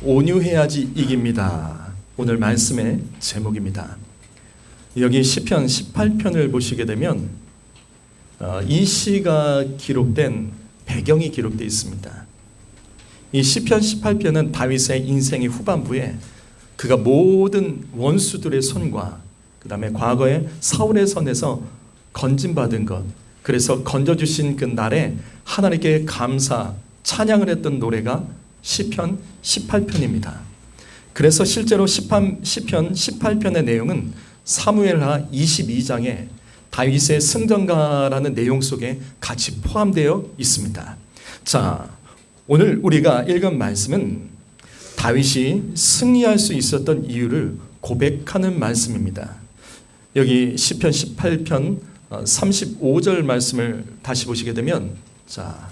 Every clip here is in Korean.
온유해야지 이깁니다. 오늘 말씀의 제목입니다. 여기 시편 18편을 보시게 되면 이 시가 기록된 배경이 기록되어 있습니다. 이 시편 18편은 다윗의 인생의 후반부에 그가 모든 원수들의 손과 그 다음에 과거에 사울의 손에서 건진받은 것, 그래서 건져주신 그 날에 하나님께 감사, 찬양을 했던 노래가 시편 18편입니다. 그래서 실제로 시편 18편의 내용은 사무엘하 22장에 다윗의 승전가라는 내용 속에 같이 포함되어 있습니다. 자, 오늘 우리가 읽은 말씀은 다윗이 승리할 수 있었던 이유를 고백하는 말씀입니다. 여기 시편 18편 35절 말씀을 다시 보시게 되면, 자,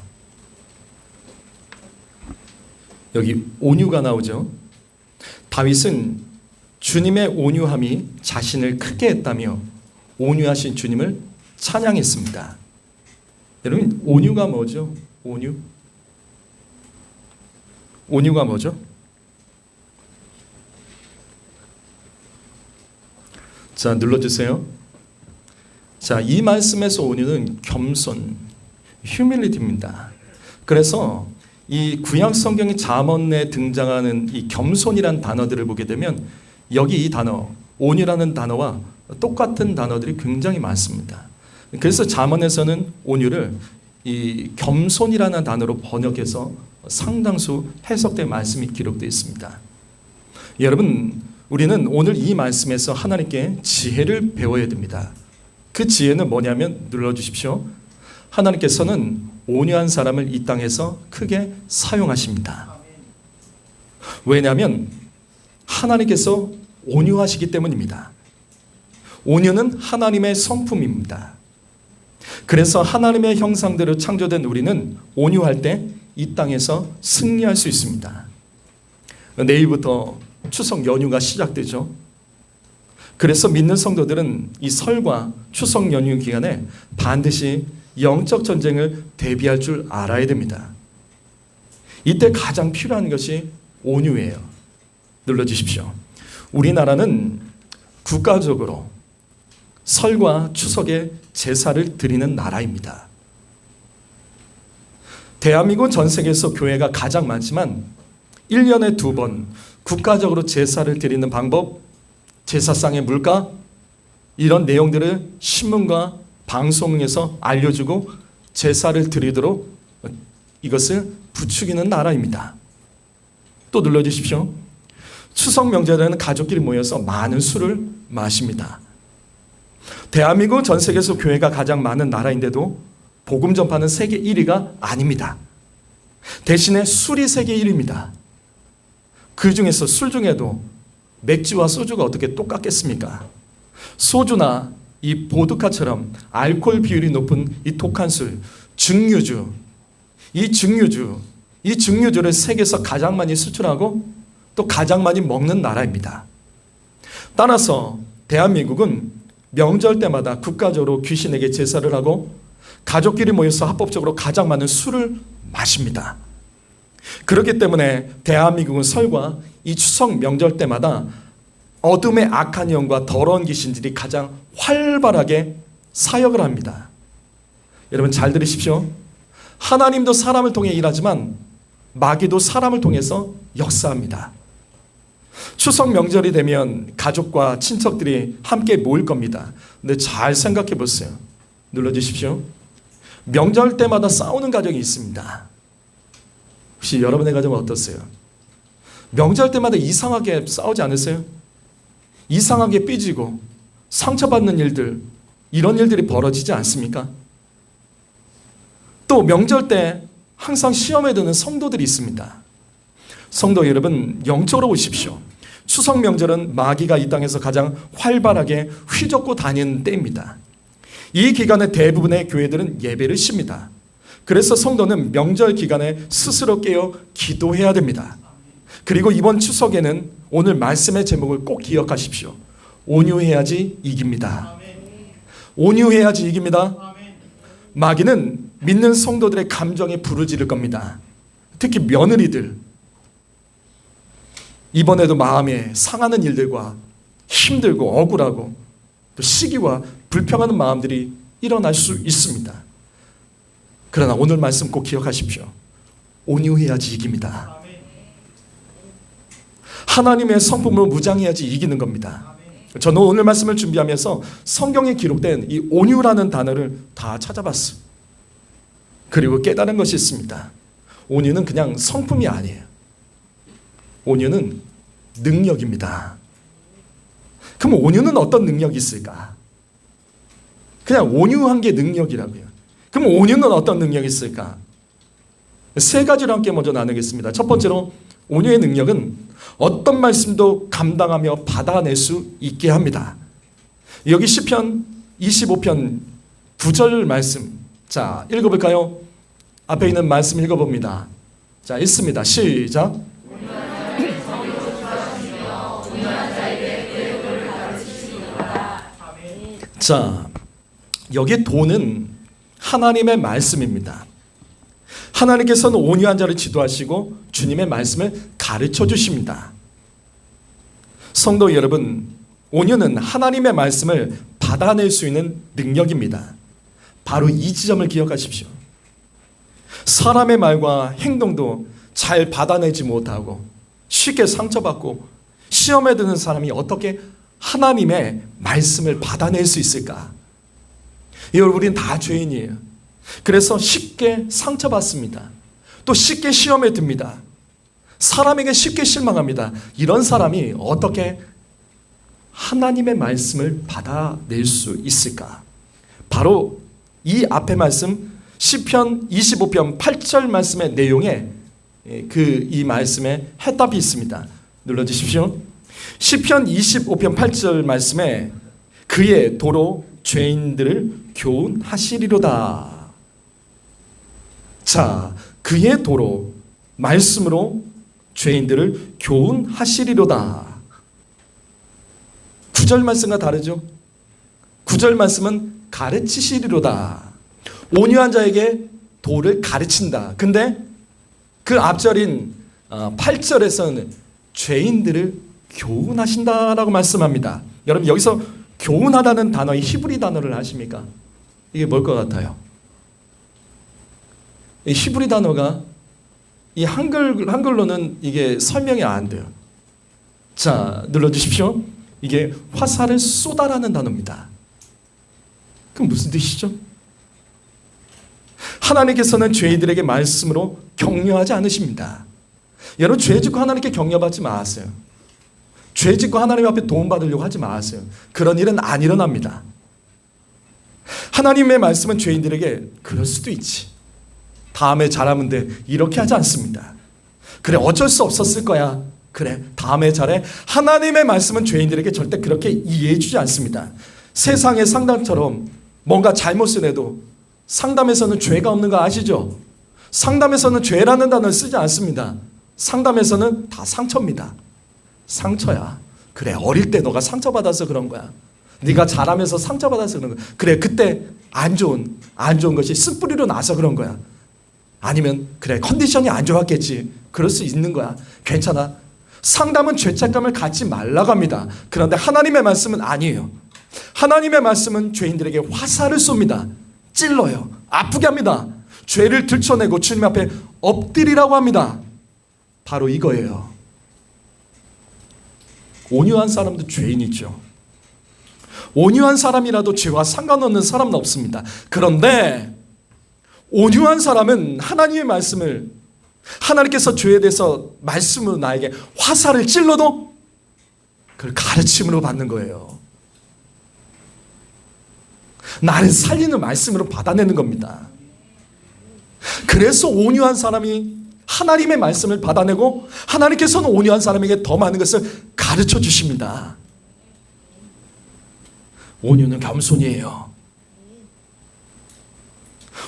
여기 온유가 나오죠. 다윗은 주님의 온유함이 자신을 크게 했다며 온유하신 주님을 찬양했습니다. 여러분, 온유가 뭐죠? 온유가 뭐죠? 자, 눌러주세요. 자, 이 말씀에서 온유는 겸손, 휴밀리티입니다. 그래서 이 구약 성경의 잠언에 등장하는 이 겸손이란 단어들을 보게 되면 여기 이 단어, 온유라는 단어와 똑같은 단어들이 굉장히 많습니다. 그래서 잠언에서는 온유를 이 겸손이라는 단어로 번역해서 상당수 해석된 말씀이 기록되어 있습니다. 여러분, 우리는 오늘 이 말씀에서 하나님께 지혜를 배워야 됩니다. 그 지혜는 뭐냐면 눌러주십시오. 하나님께서는 온유한 사람을 이 땅에서 크게 사용하십니다. 왜냐하면 하나님께서 온유하시기 때문입니다. 온유는 하나님의 성품입니다. 그래서 하나님의 형상대로 창조된 우리는 온유할 때 이 땅에서 승리할 수 있습니다. 내일부터 추석 연휴가 시작되죠. 그래서 믿는 성도들은 이 설과 추석 연휴 기간에 반드시 영적 전쟁을 대비할 줄 알아야 됩니다. 이때 가장 필요한 것이 온유예요. 눌러주십시오. 우리나라는 국가적으로 설과 추석에 제사를 드리는 나라입니다. 대한민국 전 세계에서 교회가 가장 많지만 1년에 2번 국가적으로 제사를 드리는 방법, 제사상의 물가, 이런 내용들을 신문과 방송에서 알려주고 제사를 드리도록 이것을 부추기는 나라입니다. 또 눌러주십시오. 추석 명절에는 가족끼리 모여서 많은 술을 마십니다. 대한민국 전 세계에서 교회가 가장 많은 나라인데도 복음 전파는 세계 1위가 아닙니다. 대신에 술이 세계 1위입니다. 그 중에서 술 중에도 맥주와 소주가 어떻게 똑같겠습니까? 소주나 이 보드카처럼 알코올 비율이 높은 이 독한 술, 이 증류주를 세계에서 가장 많이 수출하고 또 가장 많이 먹는 나라입니다. 따라서 대한민국은 명절 때마다 국가적으로 귀신에게 제사를 하고 가족끼리 모여서 합법적으로 가장 많은 술을 마십니다. 그렇기 때문에 대한민국은 설과 이 추석 명절 때마다 어둠의 악한 영과 더러운 귀신들이 가장 활발하게 사역을 합니다. 여러분 잘 들으십시오. 하나님도 사람을 통해 일하지만 마귀도 사람을 통해서 역사합니다. 추석 명절이 되면 가족과 친척들이 함께 모일 겁니다. 근데 잘 생각해 보세요. 눌러주십시오. 명절 때마다 싸우는 가정이 있습니다. 혹시 여러분의 가정은 어떠세요? 명절 때마다 이상하게 싸우지 않으세요? 이상하게 삐지고 상처받는 일들, 이런 일들이 벌어지지 않습니까? 또 명절 때 항상 시험에 드는 성도들이 있습니다. 성도 여러분, 영적으로 오십시오. 추석 명절은 마귀가 이 땅에서 가장 활발하게 휘젓고 다니는 때입니다. 이 기간에 대부분의 교회들은 예배를 쉽니다. 그래서 성도는 명절 기간에 스스로 깨어 기도해야 됩니다. 그리고 이번 추석에는 오늘 말씀의 제목을 꼭 기억하십시오. 온유해야지 이깁니다. 온유해야지 이깁니다. 마귀는 믿는 성도들의 감정에 불을 지를 겁니다. 특히 며느리들, 이번에도 마음에 상하는 일들과 힘들고 억울하고 또 시기와 불평하는 마음들이 일어날 수 있습니다. 그러나 오늘 말씀 꼭 기억하십시오. 온유해야지 이깁니다. 하나님의 성품으로 무장해야지 이기는 겁니다. 저는 오늘 말씀을 준비하면서 성경에 기록된 이 온유라는 단어를 다 찾아봤어요. 그리고 깨달은 것이 있습니다. 온유는 그냥 성품이 아니에요. 온유는 능력입니다. 그럼 온유는 어떤 능력이 있을까? 그냥 온유한 게 능력이라고요. 그럼 온유는 어떤 능력이 있을까? 세 가지로 함께 먼저 나누겠습니다. 첫 번째로 온유의 능력은 어떤 말씀도 감당하며 받아낼 수 있게 합니다. 여기 시편 25편 9절 말씀, 자 읽어볼까요? 앞에 있는 말씀 읽어봅니다. 자 읽습니다. 시작. 자, 여기 도는 하나님의 말씀입니다. 하나님께서는 온유한 자를 지도하시고 주님의 말씀을 가르쳐 주십니다. 성도 여러분, 온유는 하나님의 말씀을 받아낼 수 있는 능력입니다. 바로 이 지점을 기억하십시오. 사람의 말과 행동도 잘 받아내지 못하고 쉽게 상처받고 시험에 드는 사람이 어떻게 하나님의 말씀을 받아낼 수 있을까? 여러분, 우리는 다 죄인이에요. 그래서 쉽게 상처받습니다. 또 쉽게 시험에 듭니다. 사람에게 쉽게 실망합니다. 이런 사람이 어떻게 하나님의 말씀을 받아낼 수 있을까? 바로 이 앞에 말씀 시편 25편 8절 말씀의 내용에 이 말씀에 해답이 있습니다. 눌러주십시오. 시편 25편 8절 말씀에 그의 도로 죄인들을 교훈하시리로다. 자, 그의 도로 말씀으로 죄인들을 교훈하시리로다. 9절 말씀과 다르죠? 9절 말씀은 가르치시리로다. 온유한 자에게 도를 가르친다. 근데 그 앞절인 8절에서는 죄인들을 교훈하신다라고 말씀합니다. 여러분, 여기서 교훈하다는 단어의 히브리 단어를 아십니까? 이게 뭘 것 같아요? 이 히브리 단어가 이 한글로는 이게 설명이 안 돼요. 자, 눌러주십시오. 이게 화살을 쏘다라는 단어입니다. 그럼 무슨 뜻이죠? 하나님께서는 죄인들에게 말씀으로 격려하지 않으십니다. 여러분, 죄 짓고 하나님께 격려받지 마세요. 죄 짓고 하나님 앞에 도움받으려고 하지 마세요. 그런 일은 안 일어납니다. 하나님의 말씀은 죄인들에게 그럴 수도 있지, 다음에 잘하면 돼, 이렇게 하지 않습니다. 그래, 어쩔 수 없었을 거야, 그래, 다음에 잘해. 하나님의 말씀은 죄인들에게 절대 그렇게 이해해 주지 않습니다. 세상의 상담처럼 뭔가 잘못을 해도 상담에서는 죄가 없는 거 아시죠? 상담에서는 죄라는 단어를 쓰지 않습니다. 상담에서는 다 상처입니다. 상처야. 그래, 어릴 때 너가 상처받아서 그런 거야. 네가 자라면서 상처받아서 그런 거야. 그래, 그때 안 좋은 것이 쓴뿌리로 나서 그런 거야. 아니면 그래, 컨디션이 안 좋았겠지. 그럴 수 있는 거야. 괜찮아. 상담은 죄책감을 갖지 말라고 합니다. 그런데 하나님의 말씀은 아니에요. 하나님의 말씀은 죄인들에게 화살을 쏩니다. 찔러요. 아프게 합니다. 죄를 들춰내고 주님 앞에 엎드리라고 합니다. 바로 이거예요. 온유한 사람도 죄인이죠. 온유한 사람이라도 죄와 상관없는 사람은 없습니다. 그런데 온유한 사람은 하나님의 말씀을, 하나님께서 죄에 대해서 말씀으로 나에게 화살을 찔러도 그걸 가르침으로 받는 거예요. 나를 살리는 말씀으로 받아내는 겁니다. 그래서 온유한 사람이 하나님의 말씀을 받아내고 하나님께서는 온유한 사람에게 더 많은 것을 가르쳐 주십니다. 온유는 겸손이에요.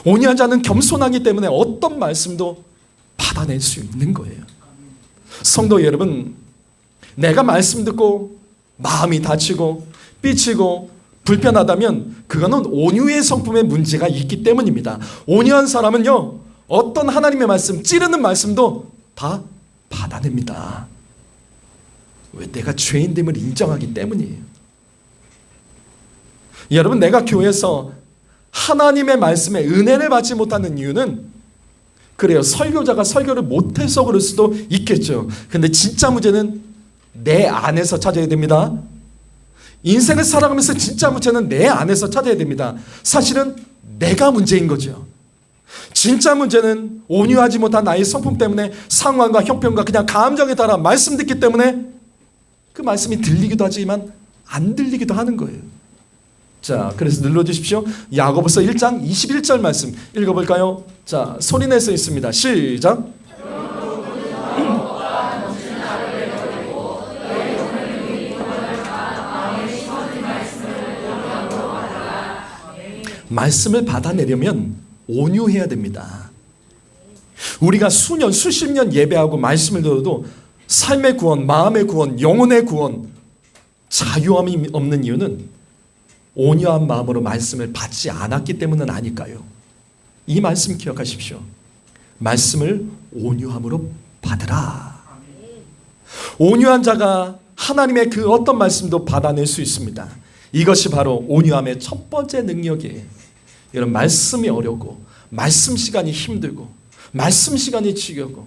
온유한 자는 겸손하기 때문에 어떤 말씀도 받아낼 수 있는 거예요. 성도 여러분, 내가 말씀 듣고 마음이 다치고 삐치고 불편하다면 그거는 온유의 성품에 문제가 있기 때문입니다. 온유한 사람은요, 어떤 하나님의 말씀, 찌르는 말씀도 다 받아냅니다. 왜? 내가 죄인됨을 인정하기 때문이에요. 여러분, 내가 교회에서 하나님의 말씀에 은혜를 받지 못하는 이유는 그래요. 설교자가 설교를 못해서 그럴 수도 있겠죠. 근데 진짜 문제는 내 안에서 찾아야 됩니다. 인생을 살아가면서 진짜 문제는 내 안에서 찾아야 됩니다. 사실은 내가 문제인 거죠. 진짜 문제는 온유하지 못한 나의 성품 때문에 상황과 형편과 그냥 감정에 따라 말씀 듣기 때문에 그 말씀이 들리기도 하지만 안 들리기도 하는 거예요. 자, 그래서 눌러주십시오. 야고보서 1장 21절 말씀 읽어볼까요? 자, 소리내서 있습니다. 시작. 말씀을 받아내려면 온유해야 됩니다. 우리가 수년, 수십 년 예배하고 말씀을 들어도 삶의 구원, 마음의 구원, 영혼의 구원, 자유함이 없는 이유는 온유한 마음으로 말씀을 받지 않았기 때문은 아닐까요? 이 말씀 기억하십시오. 말씀을 온유함으로 받으라. 온유한 자가 하나님의 그 어떤 말씀도 받아낼 수 있습니다. 이것이 바로 온유함의 첫 번째 능력이에요. 여러분, 말씀이 어렵고 말씀 시간이 힘들고 말씀 시간이 지겹고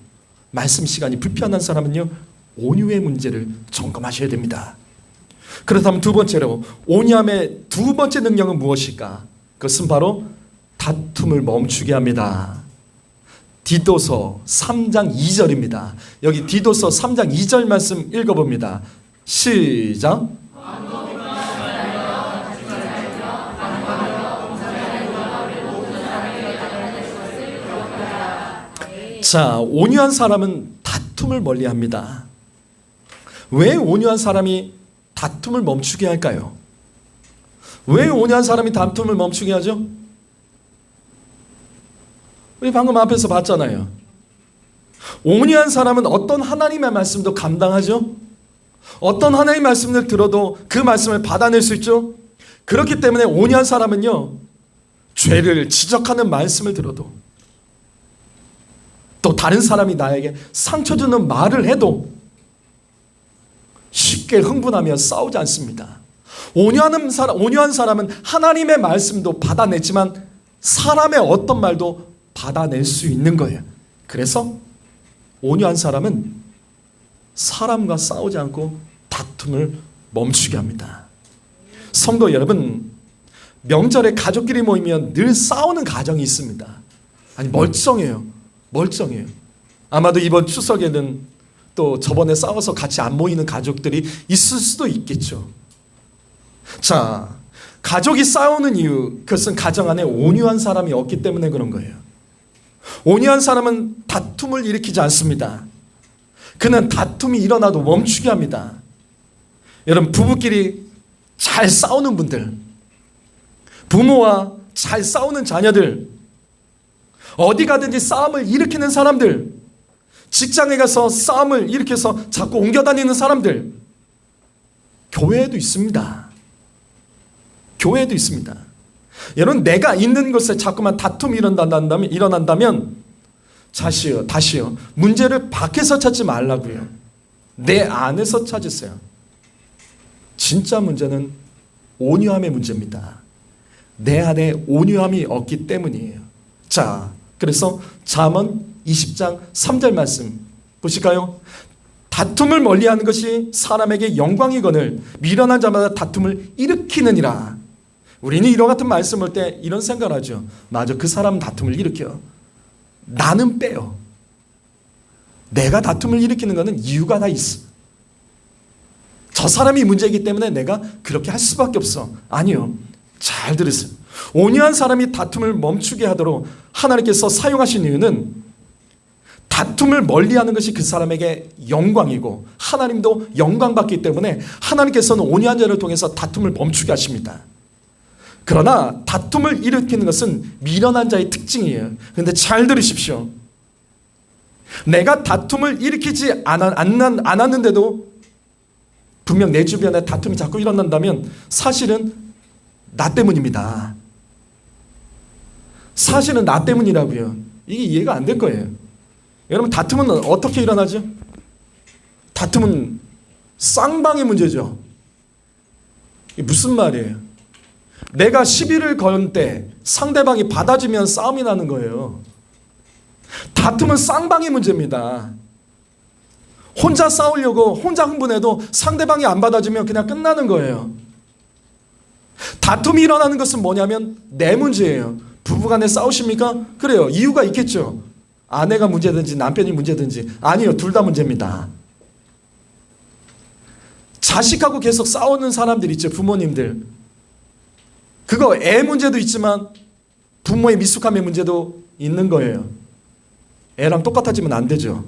말씀 시간이 불편한 사람은요, 온유의 문제를 점검하셔야 됩니다. 그렇다면 두 번째로 온유함의 두 번째 능력은 무엇일까? 그것은 바로 다툼을 멈추게 합니다. 디도서 3장 2절입니다. 여기 디도서 3장 2절 말씀 읽어봅니다. 시작. 자, 온유한 사람은 다툼을 멀리합니다. 왜 온유한 사람이 다툼을 멈추게 할까요? 왜 온유한 사람이 다툼을 멈추게 하죠? 우리 방금 앞에서 봤잖아요. 온유한 사람은 어떤 하나님의 말씀도 감당하죠? 어떤 하나님의 말씀을 들어도 그 말씀을 받아낼 수 있죠? 그렇기 때문에 온유한 사람은요, 죄를 지적하는 말씀을 들어도 또 다른 사람이 나에게 상처 주는 말을 해도 쉽게 흥분하며 싸우지 않습니다. 온유한 사람은 하나님의 말씀도 받아내지만 사람의 어떤 말도 받아낼 수 있는 거예요. 그래서 온유한 사람은 사람과 싸우지 않고 다툼을 멈추게 합니다. 성도 여러분, 명절에 가족끼리 모이면 늘 싸우는 가정이 있습니다. 아니, 멀쩡해요. 아마도 이번 추석에는 또 저번에 싸워서 같이 안 모이는 가족들이 있을 수도 있겠죠. 자, 가족이 싸우는 이유, 그것은 가정 안에 온유한 사람이 없기 때문에 그런 거예요. 온유한 사람은 다툼을 일으키지 않습니다. 그는 다툼이 일어나도 멈추게 합니다. 여러분, 부부끼리 잘 싸우는 분들, 부모와 잘 싸우는 자녀들, 어디 가든지 싸움을 일으키는 사람들, 직장에 가서 싸움을 일으켜서 자꾸 옮겨다니는 사람들, 교회에도 있습니다. 교회에도 있습니다. 여러분, 내가 있는 곳에 자꾸만 다툼이 일어난다면 다시요. 문제를 밖에서 찾지 말라고요. 내 안에서 찾으세요. 진짜 문제는 온유함의 문제입니다. 내 안에 온유함이 없기 때문이에요. 자, 그래서 잠언 20장 3절 말씀 보실까요? 다툼을 멀리하는 것이 사람에게 영광이거늘 미련한 자마다 다툼을 일으키느니라. 우리는 이런 같은 말씀 볼 때 이런 생각을 하죠. 맞아, 그 사람은 다툼을 일으켜. 나는 빼요. 내가 다툼을 일으키는 것은 이유가 다 있어. 저 사람이 문제이기 때문에 내가 그렇게 할 수밖에 없어. 아니요. 잘 들으세요. 온유한 사람이 다툼을 멈추게 하도록 하나님께서 사용하신 이유는 다툼을 멀리하는 것이 그 사람에게 영광이고 하나님도 영광받기 때문에 하나님께서는 온유한 자를 통해서 다툼을 멈추게 하십니다. 그러나 다툼을 일으키는 것은 미련한 자의 특징이에요. 그런데 잘 들으십시오. 내가 다툼을 일으키지 않았는데도 분명 내 주변에 다툼이 자꾸 일어난다면 사실은 나 때문입니다. 사실은 나 때문이라고요. 이게 이해가 안 될 거예요. 여러분, 다툼은 어떻게 일어나죠? 다툼은 쌍방의 문제죠. 이게 무슨 말이에요? 내가 시비를 건 때 상대방이 받아주면 싸움이 나는 거예요. 다툼은 쌍방의 문제입니다. 혼자 싸우려고 혼자 흥분해도 상대방이 안 받아주면 그냥 끝나는 거예요. 다툼이 일어나는 것은 뭐냐면 내 문제예요. 부부간에 싸우십니까? 그래요. 이유가 있겠죠. 아내가 문제든지 남편이 문제든지. 아니요. 둘 다 문제입니다. 자식하고 계속 싸우는 사람들 있죠. 부모님들. 그거 애 문제도 있지만 부모의 미숙함의 문제도 있는 거예요. 애랑 똑같아지면 안 되죠.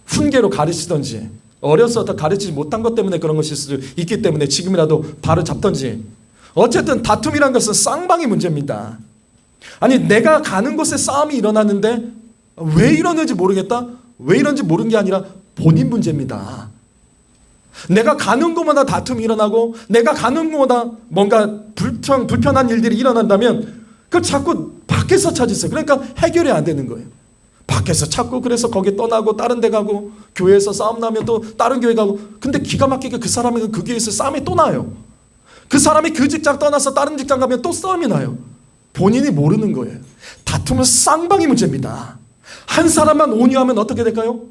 훈계로 가르치든지 어려서 더 가르치지 못한 것 때문에 그런 것일 수도 있기 때문에 지금이라도 바로 잡든지. 어쨌든 다툼이란 것은 쌍방의 문제입니다. 아니 내가 가는 곳에 싸움이 일어났는데 왜 이러는지 모르겠다? 왜 이런지 모르는 게 아니라 본인 문제입니다. 내가 가는 곳마다 다툼이 일어나고 내가 가는 곳마다 뭔가 불편한 일들이 일어난다면 그걸 자꾸 밖에서 찾으세요. 그러니까 해결이 안 되는 거예요. 밖에서 찾고 그래서 거기 떠나고 다른 데 가고 교회에서 싸움 나면 또 다른 교회 가고. 근데 기가 막히게 그 사람이 그 교회에서 싸움이 또 나요. 그 사람이 그 직장 떠나서 다른 직장 가면 또 싸움이 나요. 본인이 모르는 거예요. 다툼은 쌍방의 문제입니다. 한 사람만 온유하면 어떻게 될까요?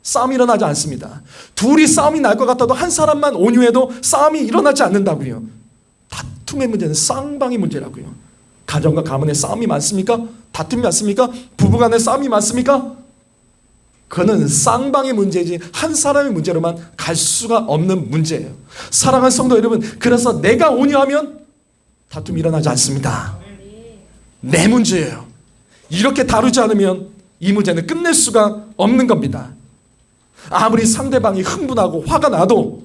싸움이 일어나지 않습니다. 둘이 싸움이 날 것 같아도 한 사람만 온유해도 싸움이 일어나지 않는다고요. 다툼의 문제는 쌍방의 문제라고요. 가정과 가문에 싸움이 많습니까? 다툼이 많습니까? 부부간에 싸움이 많습니까? 그는 쌍방의 문제지 한 사람의 문제로만 갈 수가 없는 문제예요. 사랑하는 성도 여러분, 그래서 내가 온유하면 다툼이 일어나지 않습니다. 내 문제예요. 이렇게 다루지 않으면 이 문제는 끝낼 수가 없는 겁니다. 아무리 상대방이 흥분하고 화가 나도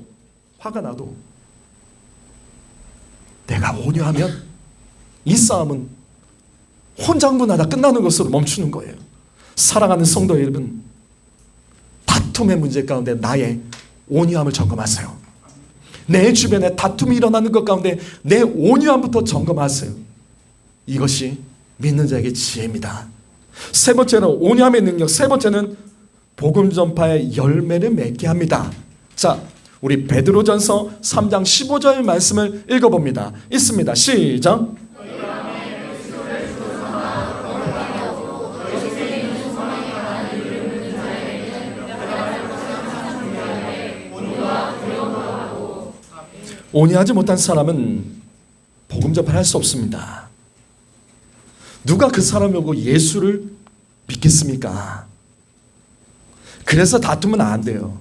내가 온유하면 이 싸움은 혼자 흥분하다 끝나는 것으로 멈추는 거예요. 사랑하는 성도 여러분, 다툼의 문제 가운데 나의 온유함을 점검하세요. 내 주변에 다툼이 일어나는 것 가운데 내 온유함부터 점검하세요. 이것이 믿는 자에게 지혜입니다. 세 번째는 온유함의 능력. 세 번째는 복음 전파의 열매를 맺게 합니다. 자, 우리 베드로전서 3장 15절 말씀을 읽어봅니다. 있습니다. 시작. 온유하지 못한 사람은 복음 전파를 할 수 없습니다. 누가 그 사람을 보고 예수를 믿겠습니까? 그래서 다투면 안 돼요.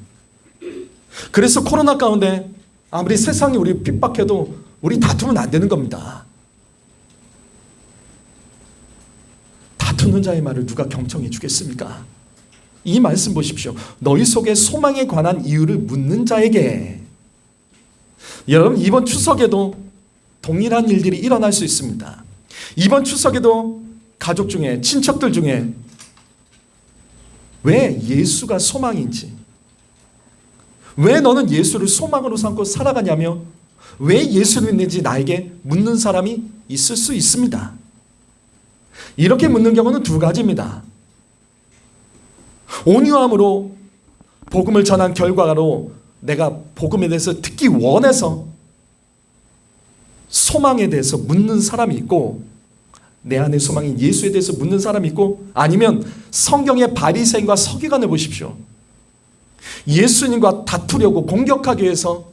그래서 코로나 가운데 아무리 세상이 우리 핍박해도 우리 다투면 안 되는 겁니다. 다투는 자의 말을 누가 경청해 주겠습니까? 이 말씀 보십시오. 너희 속에 소망에 관한 이유를 묻는 자에게. 여러분, 이번 추석에도 동일한 일들이 일어날 수 있습니다. 이번 추석에도 가족 중에, 친척들 중에 왜 예수가 소망인지, 왜 너는 예수를 소망으로 삼고 살아가냐며 왜 예수를 믿는지 나에게 묻는 사람이 있을 수 있습니다. 이렇게 묻는 경우는 두 가지입니다. 온유함으로 복음을 전한 결과로 내가 복음에 대해서 듣기 원해서 소망에 대해서 묻는 사람이 있고, 내 안의 소망인 예수에 대해서 묻는 사람이 있고, 아니면 성경의 바리새인과 서기관을 보십시오. 예수님과 다투려고 공격하기 위해서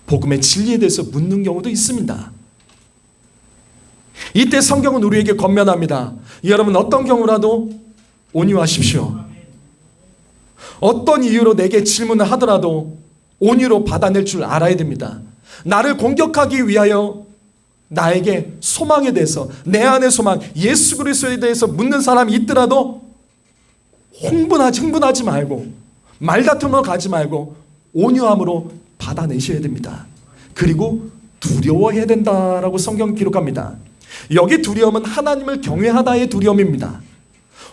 복음의 진리에 대해서 묻는 경우도 있습니다. 이때 성경은 우리에게 권면합니다. 여러분, 어떤 경우라도 온유하십시오. 어떤 이유로 내게 질문을 하더라도 온유로 받아낼 줄 알아야 됩니다. 나를 공격하기 위하여 나에게 소망에 대해서, 내 안의 소망, 예수 그리스도에 대해서 묻는 사람이 있더라도 흥분하지 말고, 말다툼으로 가지 말고 온유함으로 받아내셔야 됩니다. 그리고 두려워해야 된다라고 성경 기록합니다. 여기 두려움은 하나님을 경외하다의 두려움입니다.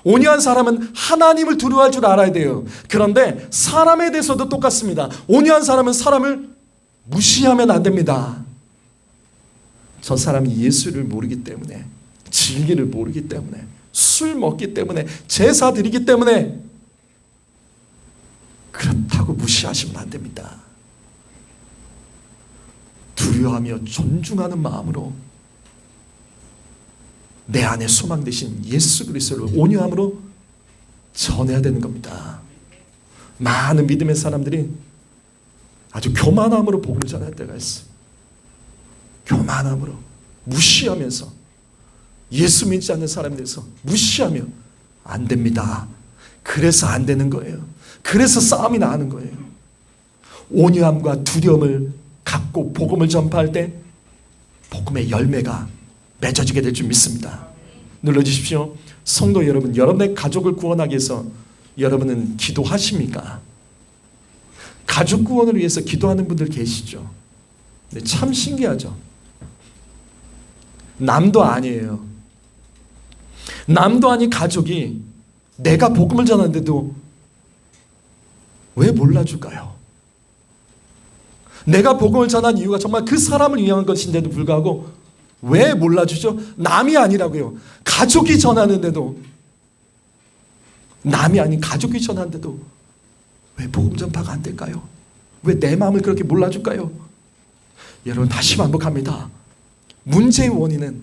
온유한 사람은 하나님을 두려워할 줄 알아야 돼요. 그런데 사람에 대해서도 똑같습니다. 온유한 사람은 사람을 무시하면 안 됩니다. 저 사람이 예수를 모르기 때문에, 진리를 모르기 때문에, 술 먹기 때문에, 제사 드리기 때문에 그렇다고 무시하시면 안 됩니다. 두려워하며 존중하는 마음으로 내 안에 소망 되신 예수 그리스도를 온유함으로 전해야 되는 겁니다. 많은 믿음의 사람들이 아주 교만함으로 복음을 전할 때가 있어요. 교만함으로 무시하면서 예수 믿지 않는 사람에 대해서 무시하며 안 됩니다. 그래서 안 되는 거예요. 그래서 싸움이 나는 거예요. 온유함과 두려움을 갖고 복음을 전파할 때 복음의 열매가 맺어지게 될 줄 믿습니다. 눌러주십시오. 성도 여러분, 여러분의 가족을 구원하기 위해서 여러분은 기도하십니까? 가족 구원을 위해서 기도하는 분들 계시죠? 근데 참 신기하죠? 남도 아니에요. 남도 아닌 가족이 내가 복음을 전하는데도 왜 몰라줄까요? 내가 복음을 전한 이유가 정말 그 사람을 위한 것인데도 불구하고 왜 몰라주죠? 남이 아니라고요. 가족이 전하는데도, 남이 아닌 가족이 전하는데도 왜 복음 전파가 안 될까요? 왜 내 마음을 그렇게 몰라줄까요? 여러분, 다시 반복합니다. 문제의 원인은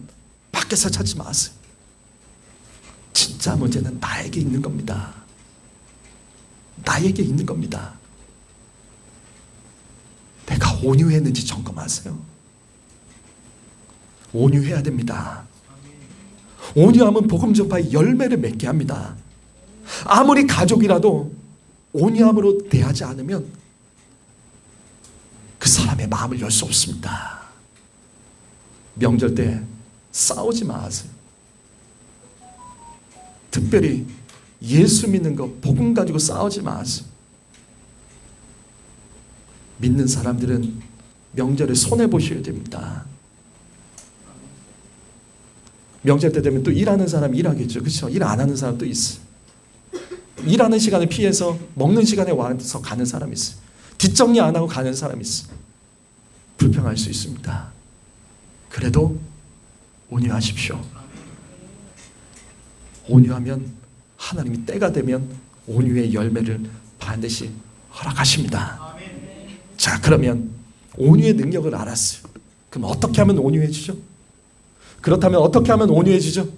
밖에서 찾지 마세요. 진짜 문제는 나에게 있는 겁니다. 나에게 있는 겁니다. 내가 온유했는지 점검하세요. 온유해야 됩니다. 온유함은 복음 전파의 열매를 맺게 합니다. 아무리 가족이라도 온유함으로 대하지 않으면 그 사람의 마음을 열 수 없습니다. 명절 때 싸우지 마세요. 특별히 예수 믿는 거, 복음 가지고 싸우지 마세요. 믿는 사람들은 명절에 손해보셔야 됩니다. 명절 때 되면 또 일하는 사람 일하겠죠. 그렇죠? 일 안 하는 사람도 있어요. 일하는 시간을 피해서 먹는 시간에 와서 가는 사람이 있어요. 뒷정리 안 하고 가는 사람이 있어요. 불평할 수 있습니다. 그래도 온유하십시오. 온유하면 하나님이 때가 되면 온유의 열매를 반드시 허락하십니다. 자, 그러면 온유의 능력을 알았어요. 그럼 어떻게 하면 온유해지죠? 그렇다면 어떻게 하면 온유해지죠?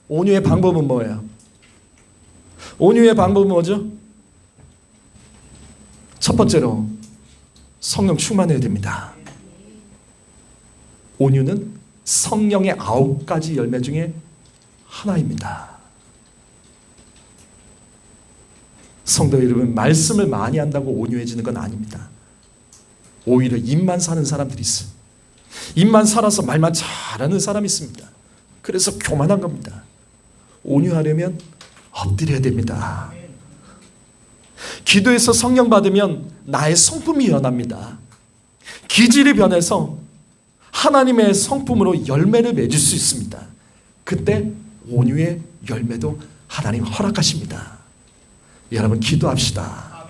온유의 방법은 뭐예요? 온유의 방법은 뭐죠? 첫 번째로 성령 충만해야 됩니다. 온유는 성령의 9가지 열매 중에 하나입니다. 성도 여러분, 말씀을 많이 한다고 온유해지는 건 아닙니다. 오히려 입만 사는 사람들이 있어요. 입만 살아서 말만 잘하는 사람이 있습니다. 그래서 교만한 겁니다. 온유하려면 엎드려야 됩니다. 기도에서 성령 받으면 나의 성품이 변합니다. 기질이 변해서 하나님의 성품으로 열매를 맺을 수 있습니다. 그때 온유의 열매도 하나님 허락하십니다. 여러분, 기도합시다.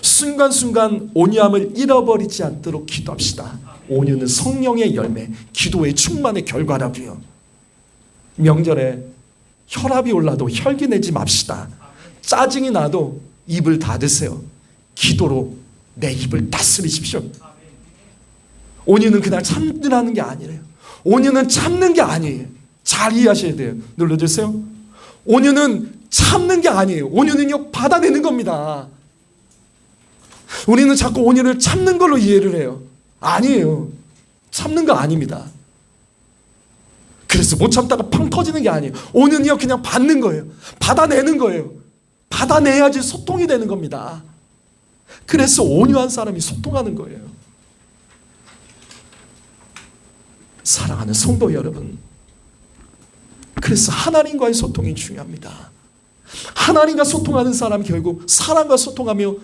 순간순간 온유함을 잃어버리지 않도록 기도합시다. 온유는 성령의 열매, 기도의 충만의 결과라고요. 명절에 혈압이 올라도 혈기 내지 맙시다. 짜증이 나도 입을 닫으세요. 기도로 내 입을 다스리십시오. 온유는 그냥 참으라는 게 아니래요. 온유는 참는 게 아니에요. 잘 이해하셔야 돼요. 눌러주세요. 온유는 참는 게 아니에요. 온유는요, 받아내는 겁니다. 우리는 자꾸 온유를 참는 걸로 이해를 해요. 아니에요. 참는 거 아닙니다. 그래서 못 참다가 팡 터지는 게 아니에요. 온유는요, 그냥 받는 거예요. 받아내는 거예요. 받아내야지 소통이 되는 겁니다. 그래서 온유한 사람이 소통하는 거예요. 사랑하는 성도 여러분, 그래서 하나님과의 소통이 중요합니다. 하나님과 소통하는 사람이 결국 사람과 소통하며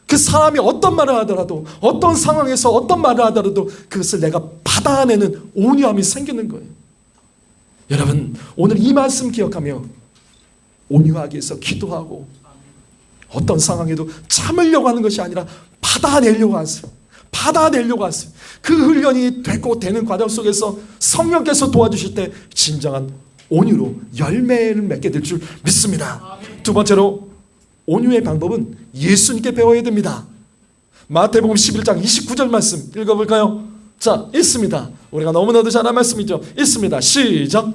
그 사람이 어떤 말을 하더라도, 어떤 상황에서 어떤 말을 하더라도 그것을 내가 받아내는 온유함이 생기는 거예요. 여러분, 오늘 이 말씀 기억하며 온유하기 위해서 기도하고, 어떤 상황에도 참으려고 하는 것이 아니라 받아내려고 하세요. 받아내려고 하세요. 그 훈련이 되고 되는 과정 속에서 성령께서 도와주실 때 진정한 온유로 열매를 맺게 될 줄 믿습니다. 두 번째로 온유의 방법은 예수님께 배워야 됩니다. 마태복음 11장 29절 말씀 읽어볼까요? 자, 읽습니다. 우리가 너무나도 잘 아는 말씀이죠. 읽습니다. 시작.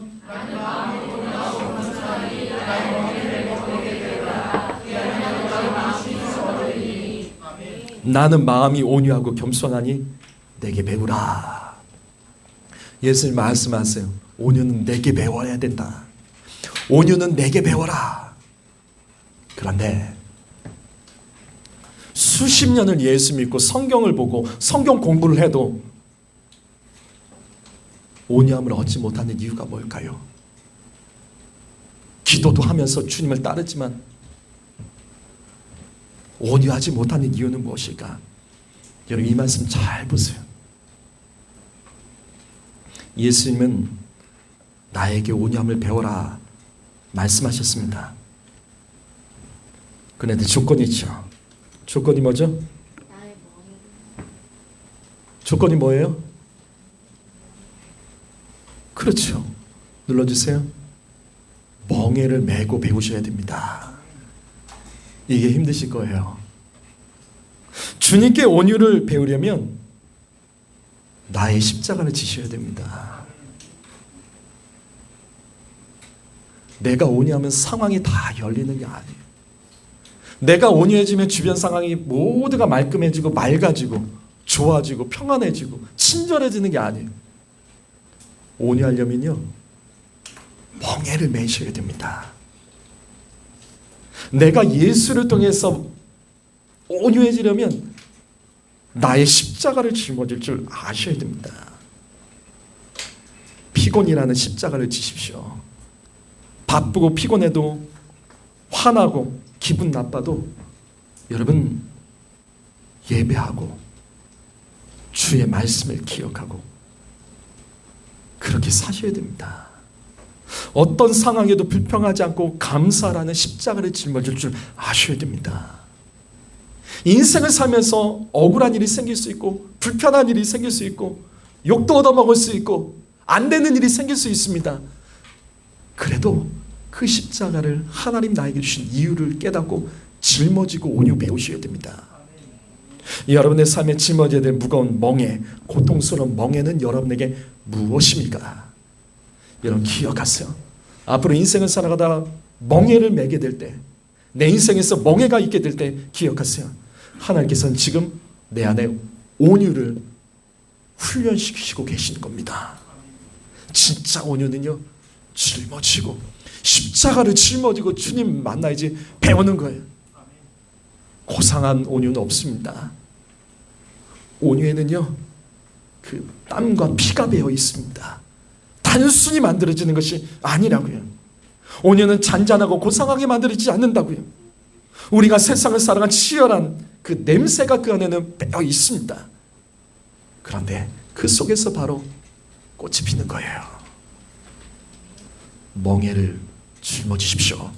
나는 마음이 온유하고 겸손하니 내게 배우라. 예수님 말씀하세요. 온유는 내게 배워야 된다. 온유는 내게 배워라. 그런데 수십 년을 예수 믿고 성경을 보고 성경 공부를 해도 온유함을 얻지 못하는 이유가 뭘까요? 기도도 하면서 주님을 따르지만 온유하지 못하는 이유는 무엇일까? 여러분, 이 말씀 잘 보세요. 예수님은 나에게 온유함을 배워라 말씀하셨습니다. 그런데 조건이 있죠. 조건이 뭐죠? 조건이 뭐예요? 그렇죠. 눌러주세요. 멍에를 메고 배우셔야 됩니다. 이게 힘드실 거예요. 주님께 온유를 배우려면 나의 십자가를 지셔야 됩니다. 내가 온유하면 상황이 다 열리는 게 아니에요. 내가 온유해지면 주변 상황이 모두가 말끔해지고 맑아지고 좋아지고 평안해지고 친절해지는 게 아니에요. 온유하려면요, 멍에를 매셔야 됩니다. 내가 예수를 통해서 온유해지려면 나의 십자가를 짊어질 줄 아셔야 됩니다. 피곤이라는 십자가를 지십시오. 바쁘고 피곤해도, 화나고 기분 나빠도 여러분 예배하고 주의 말씀을 기억하고 그렇게 사셔야 됩니다. 어떤 상황에도 불평하지 않고 감사라는 십자가를 짊어질 줄 아셔야 됩니다. 인생을 살면서 억울한 일이 생길 수 있고 불편한 일이 생길 수 있고 욕도 얻어먹을 수 있고 안 되는 일이 생길 수 있습니다. 그래도 그 십자가를 하나님 나에게 주신 이유를 깨닫고 짊어지고 온유 배우셔야 됩니다. 여러분의 삶에 짊어져야 될 무거운 멍에, 고통스러운 멍에는 여러분에게 무엇입니까? 여러분 기억하세요. 앞으로 인생을 살아가다 멍에를 매게 될 때, 내 인생에서 멍에가 있게 될 때 기억하세요. 하나님께서는 지금 내 안에 온유를 훈련시키시고 계시는 겁니다. 진짜 온유는요, 짊어지고 십자가를 짊어지고 주님 만나야지 배우는 거예요. 고상한 온유는 없습니다. 온유에는요, 그 땀과 피가 배어 있습니다. 단순히 만들어지는 것이 아니라고요. 온유는 잔잔하고 고상하게 만들어지지 않는다고요. 우리가 세상을 살아간 치열한 그 냄새가 그 안에는 배어 있습니다. 그런데 그 속에서 바로 꽃이 피는 거예요. 멍에를 짊어지십시오.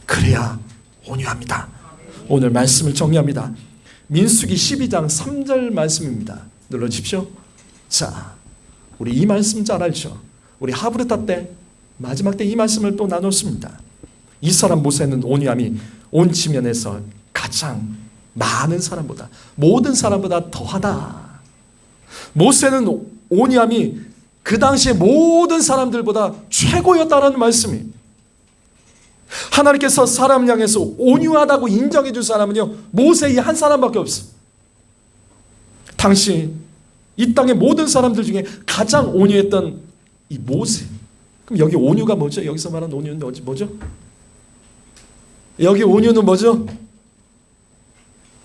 그래야 온유합니다. 오늘 말씀을 정리합니다. 민수기 12장 3절 말씀입니다. 눌러주십시오. 자, 우리 이 말씀 잘 알죠? 우리 하브르타 때 마지막 때 이 말씀을 또 나눴습니다. 이 사람 모세는 온유함이 온 지면에서 가장 많은 사람보다, 모든 사람보다 더하다. 모세는 온유함이 그 당시에 모든 사람들보다 최고였다라는 말씀이. 하나님께서 사람을 향해서 온유하다고 인정해 준 사람은요, 모세 이 한 사람밖에 없어. 당시 이 땅의 모든 사람들 중에 가장 온유했던 이 모세. 그럼 여기 온유가 뭐죠? 여기서 말하는 온유는 뭐죠? 여기 온유는 뭐죠?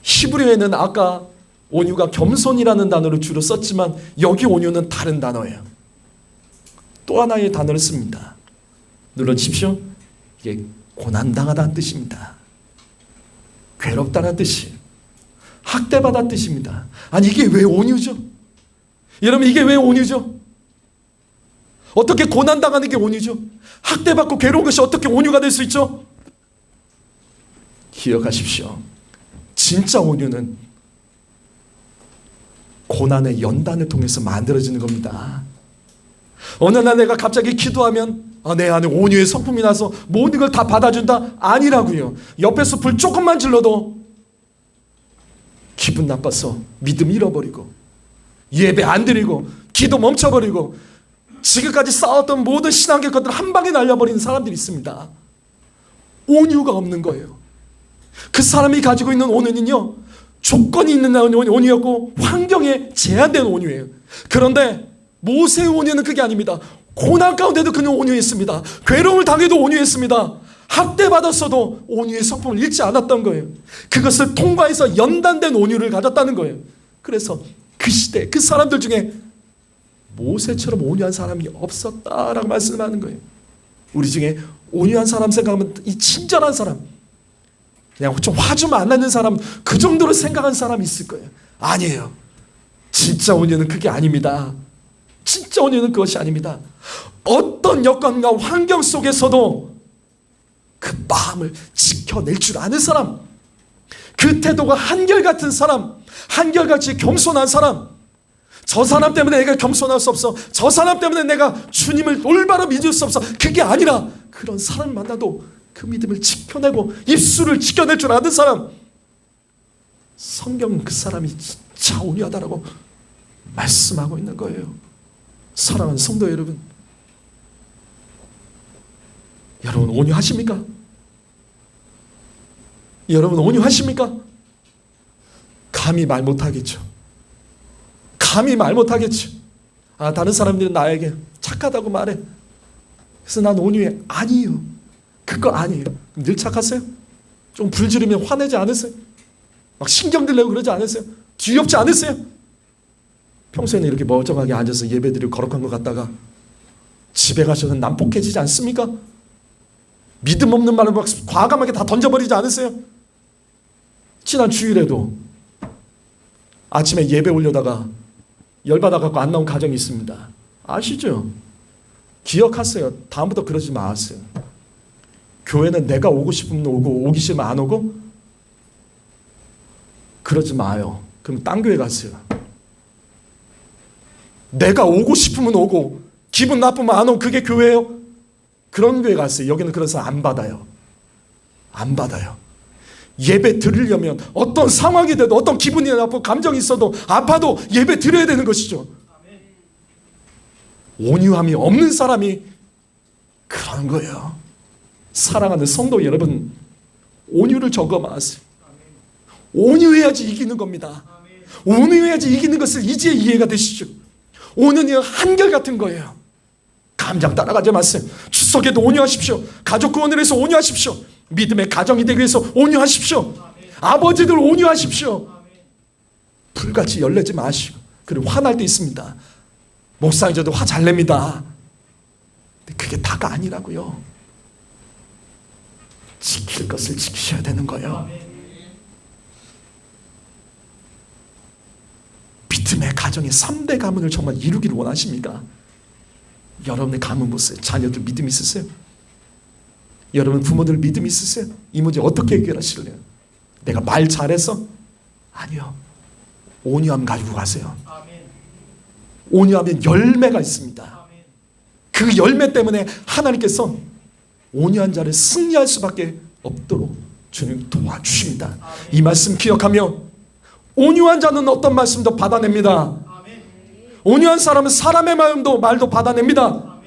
히브리어에는 아까 온유가 겸손이라는 단어를 주로 썼지만 여기 온유는 다른 단어예요. 또 하나의 단어를 씁니다. 눌러주십시오. 이게 고난당하다는 뜻입니다. 괴롭다는 뜻이에요. 학대받았다는 뜻입니다. 아니 이게 왜 온유죠? 여러분 이게 왜 온유죠? 어떻게 고난당하는 게 온유죠? 학대받고 괴로운 것이 어떻게 온유가 될 수 있죠? 기억하십시오. 진짜 온유는 고난의 연단을 통해서 만들어지는 겁니다. 어느 날 내가 갑자기 기도하면 내 안에 온유의 성품이 나서 모든 걸 다 받아준다? 아니라고요. 옆에서 불 조금만 질러도 기분 나빠서 믿음 잃어버리고 예배 안 드리고 기도 멈춰버리고 지금까지 쌓았던 모든 신앙의 것들 한 방에 날려버리는 사람들이 있습니다. 온유가 없는 거예요. 그 사람이 가지고 있는 온유는요, 조건이 있는 온유였고 환경에 제한된 온유예요. 그런데 모세의 온유는 그게 아닙니다. 고난 가운데도 그는 온유했습니다. 괴로움을 당해도 온유했습니다. 학대받았어도 온유의 성품을 잃지 않았던 거예요. 그것을 통과해서 연단된 온유를 가졌다는 거예요. 그래서 그 시대 그 사람들 중에 모세처럼 온유한 사람이 없었다라고 말씀하는 거예요. 우리 중에 온유한 사람 생각하면 이 친절한 사람, 그냥 좀 화 좀 안 나는 사람, 그 정도로 생각한 사람이 있을 거예요. 아니에요. 진짜 온유는 그게 아닙니다. 진짜 온유는 그것이 아닙니다. 어떤 여건과 환경 속에서도 그 마음을 지켜낼 줄 아는 사람, 그 태도가 한결같은 사람, 한결같이 겸손한 사람, 저 사람 때문에 내가 겸손할 수 없어, 저 사람 때문에 내가 주님을 올바로 믿을 수 없어, 그게 아니라 그런 사람 만나도 그 믿음을 지켜내고 입술을 지켜낼 줄 아는 사람, 성경은 그 사람이 진짜 온유하다라고 말씀하고 있는 거예요. 사랑하는 성도 여러분, 여러분 온유하십니까? 여러분 온유하십니까? 감히 말 못하겠죠. 감히 말 못하겠죠. 다른 사람들은 나에게 착하다고 말해. 그래서 난 온유해. 아니에요. 그거 아니에요. 늘 착하세요? 좀 불지르면 화내지 않으세요? 막 신경들 내고 그러지 않으세요? 뒤엎지 않으세요? 평소에는 이렇게 멀쩡하게 앉아서 예배드리고 거룩한 것 같다가 집에 가셔서 난폭해지지 않습니까? 믿음 없는 말을 막 과감하게 다 던져버리지 않으세요? 지난 주일에도 아침에 예배 올려다가 열받아갖고 안 나온 가정이 있습니다. 아시죠? 기억하세요. 다음부터 그러지 마세요. 교회는 내가 오고 싶으면 오고 오기 싫으면 안 오고 그러지 마요. 그럼 딴 교회 가세요. 내가 오고 싶으면 오고 기분 나쁘면 안 오고 그게 교회예요? 그런 교회 가세요. 여기는 그런 사람 안 받아요. 안 받아요. 예배 드리려면 어떤 상황이 돼도 어떤 기분이 나쁘고 감정이 있어도 아파도 예배 드려야 되는 것이죠. 온유함이 없는 사람이 그런 거예요. 사랑하는 성도 여러분, 온유를 적어마세요. 온유해야지 이기는 겁니다. 온유해야지 이기는 것을 이제 이해가 되시죠. 온유는 한결같은 거예요. 감정 따라가지 마세요. 추석에도 온유하십시오. 가족 구원을 위해서 온유하십시오. 믿음의 가정이 되기 위해서 온유하십시오. 아버지들 온유하십시오. 불같이 열내지 마시고. 그리고 화날 때 있습니다. 목사님 저도 화 잘 냅니다. 근데 그게 다가 아니라고요. 지킬 것을 지키셔야 되는 거예요. 믿음의 가정의 3대 가문을 정말 이루기를 원하십니까? 여러분의 가문 보세요. 자녀들 믿음 있으세요? 여러분 부모들 믿음 있으세요? 이 문제 어떻게 해결하실래요? 내가 말 잘해서? 아니요. 온유함 가지고 가세요. 온유하면 열매가 있습니다. 그 열매 때문에 하나님께서 온유한 자를 승리할 수밖에 없도록 주님 도와주십니다. 이 말씀 기억하며 온유한 자는 어떤 말씀도 받아냅니다. 온유한 사람은 사람의 마음도 말도 받아냅니다.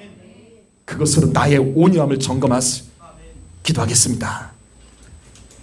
그것으로 나의 온유함을 점검하세요. 기도하겠습니다.